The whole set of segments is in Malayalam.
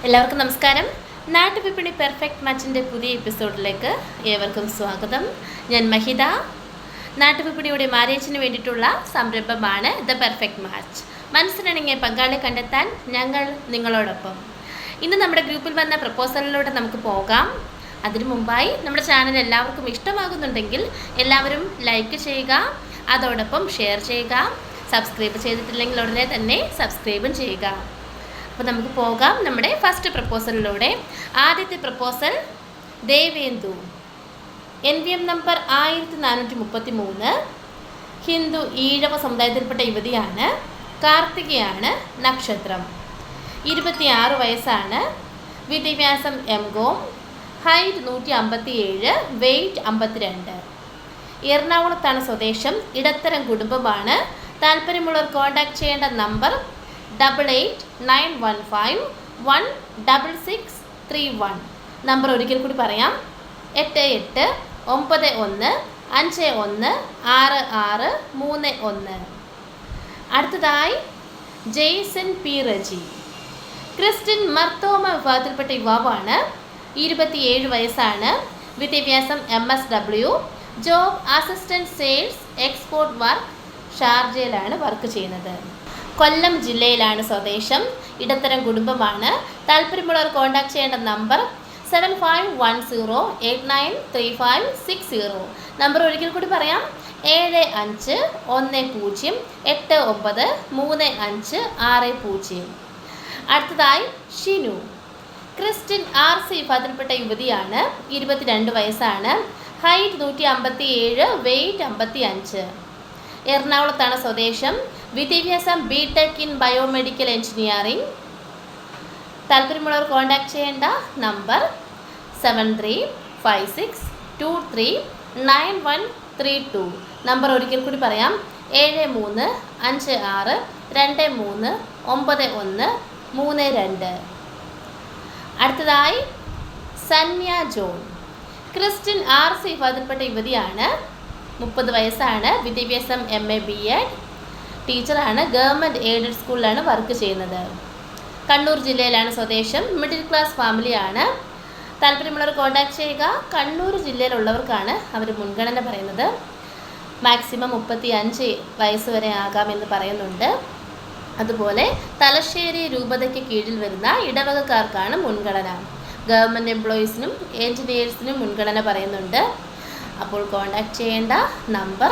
എല്ലാവർക്കും നമസ്കാരം. നാട്ടുവിപണി പെർഫെക്റ്റ് മാച്ചിൻ്റെ പുതിയ എപ്പിസോഡിലേക്ക് ഏവർക്കും സ്വാഗതം. ഞാൻ മഹിത. നാട്ടുവിപണിയുടെ മാരേജിന് വേണ്ടിയിട്ടുള്ള സംരംഭമാണ് ദ പെർഫെക്റ്റ് മാച്ച്. മനസ്സിനിണങ്ങിയ പങ്കാളി കണ്ടെത്താൻ ഞങ്ങൾ നിങ്ങളോടൊപ്പം. ഇന്ന് നമ്മുടെ ഗ്രൂപ്പിൽ വന്ന പ്രപ്പോസലിലൂടെ നമുക്ക് പോകാം. അതിനു മുമ്പായി നമ്മുടെ ചാനൽ എല്ലാവർക്കും ഇഷ്ടമാകുന്നുണ്ടെങ്കിൽ എല്ലാവരും ലൈക്ക് ചെയ്യുക, അതോടൊപ്പം ഷെയർ ചെയ്യുക. സബ്സ്ക്രൈബ് ചെയ്തിട്ടില്ലെങ്കിൽ ഉടനെ തന്നെ സബ്സ്ക്രൈബും ചെയ്യുക. അപ്പോൾ നമുക്ക് പോകാം നമ്മുടെ ഫസ്റ്റ് പ്രപ്പോസലിലൂടെ. ആദ്യത്തെ proposal Devendu, NVM number 1433, Hindu Ezhava സമുദായത്തിൽപ്പെട്ട യുവതിയാണ്. കാർത്തികയാണ് നക്ഷത്രം. 26 വയസ്സാണ്. വിദ്യാഭ്യാസം MCom, ഹൈറ്റ് 157, വെയ്റ്റ് 52. എറണാകുളത്താണ് സ്വദേശം. ഇടത്തരം കുടുംബമാണ്. താല്പര്യമുള്ളവർ കോൺടാക്ട് ചെയ്യേണ്ട നമ്പർ 8895166631. നമ്പർ ഒരിക്കൽ കൂടി പറയാം, 8891516631. അടുത്തതായി Jason P Reji, Christian Marthoma വിഭാഗത്തിൽപ്പെട്ട യുവാവാണ്. 27 വയസ്സാണ്. വിദ്യാഭ്യാസം MSW, job assistant sales export work. ഷാർജയിലാണ് വർക്ക് ചെയ്യുന്നത്. കൊല്ലം ജില്ലയിലാണ് സ്വദേശം. ഇടത്തരം കുടുംബമാണ്. താല്പര്യമുള്ളവർ കോൺടാക്ട് ചെയ്യേണ്ട നമ്പർ 7510893560. നമ്പർ ഒരിക്കൽ കൂടി പറയാം, 7510893560. അടുത്തതായി ഷിനു, ക്രിസ്ത്യൻ RC വിഭാഗത്തിൽപ്പെട്ട യുവതിയാണ്. 22 വയസ്സാണ്. Height 157, weight 55. എറണാകുളത്താണ് സ്വദേശം. വിദ്യാഭ്യാസം BTech ഇൻ ബയോമെഡിക്കൽ എഞ്ചിനീയറിംഗ്. താല്പര്യമുള്ളവർ കോൺടാക്ട് ചെയ്യേണ്ട നമ്പർ 7356239132. നമ്പർ ഒരിക്കൽ കൂടി പറയാം, 7356239132. അടുത്തതായി സന്യ ജോൺ, ക്രിസ്ത്യൻ RC വിഭാഗത്തിൽപ്പെട്ട യുവതിയാണ്. 30 വയസ്സാണ്. വിദ്യാഭ്യാസം MA BEd, ടീച്ചറാണ്. ഗവൺമെൻറ് എയ്ഡഡ് സ്കൂളിലാണ് വർക്ക് ചെയ്യുന്നത്. കണ്ണൂർ ജില്ലയിലാണ് സ്വദേശം. മിഡിൽ ക്ലാസ് ഫാമിലിയാണ്. താല്പര്യമുള്ളവർ കോൺടാക്ട് ചെയ്യുക. കണ്ണൂർ ജില്ലയിലുള്ളവർക്കാണ് അവർ മുൻഗണന പറയുന്നത്. മാക്സിമം 35 വയസ്സ് വരെ ആകാമെന്ന് പറയുന്നുണ്ട്. അതുപോലെ തലശ്ശേരി രൂപതയ്ക്ക് കീഴിൽ വരുന്ന ഇടവകക്കാർക്കാണ് മുൻഗണന. ഗവൺമെൻറ് എംപ്ലോയീസിനും എൻജിനീയേഴ്സിനും മുൻഗണന പറയുന്നുണ്ട്. അപ്പോൾ കോൺടാക്ട് ചെയ്യേണ്ട നമ്പർ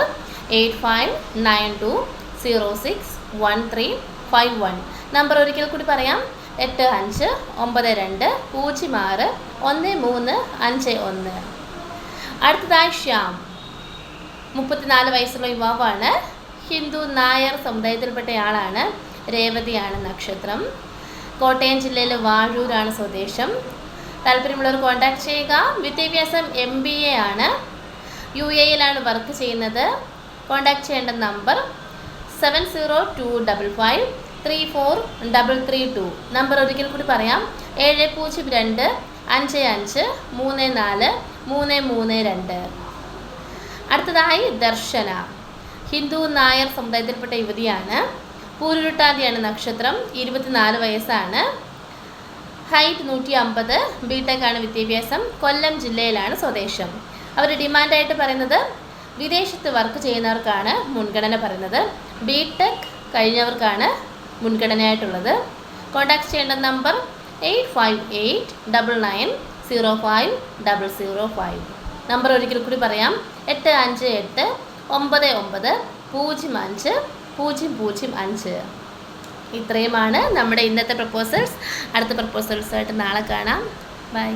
8592061351. നമ്പർ ഒരിക്കൽ കൂടി പറയാം, 8592061351. അടുത്തതായി ശ്യാം, 34 വയസ്സുള്ള യുവാവാണ്. ഹിന്ദു നായർ സമുദായത്തിൽപ്പെട്ടയാളാണ്. രേവതിയാണ് നക്ഷത്രം. കോട്ടയം ജില്ലയിലെ വാഴൂരാണ് സ്വദേശം. താല്പര്യമുള്ളവർ കോൺടാക്ട് ചെയ്യുക. വിദ്യാഭ്യാസം MBA ആണ്. UAEയിലാണ് വർക്ക് ചെയ്യുന്നത്. കോൺടാക്ട് ചെയ്യേണ്ട നമ്പർ 7025534332. നമ്പർ ഒരിക്കൽ കൂടി പറയാം, 702555343332. അടുത്തതായി ദർശന, ഹിന്ദു നായർ സമുദായത്തിൽപ്പെട്ട യുവതിയാണ്. പൂരുരുട്ടാതിയാണ് നക്ഷത്രം. 24 വയസ്സാണ്. ഹൈറ്റ് 150, BTech ആണ് വിദ്യാഭ്യാസം. കൊല്ലം ജില്ലയിലാണ് സ്വദേശം. അവർ ഡിമാൻഡായിട്ട് പറയുന്നത് വിദേശത്ത് വർക്ക് ചെയ്യുന്നവർക്കാണ് മുൻഗണന പറയുന്നത്. BTech കഴിഞ്ഞവർക്കാണ് മുൻഗണനയായിട്ടുള്ളത്. കോൺടാക്ട് ചെയ്യേണ്ട നമ്പർ 8589905005. നമ്പർ ഒരിക്കൽ കൂടി പറയാം, 8589050005. ഇത്രയുമാണ് നമ്മുടെ ഇന്നത്തെ പ്രപ്പോസൽസ്. അടുത്ത പ്രപ്പോസൽസായിട്ട് നാളെ കാണാം. ബൈ.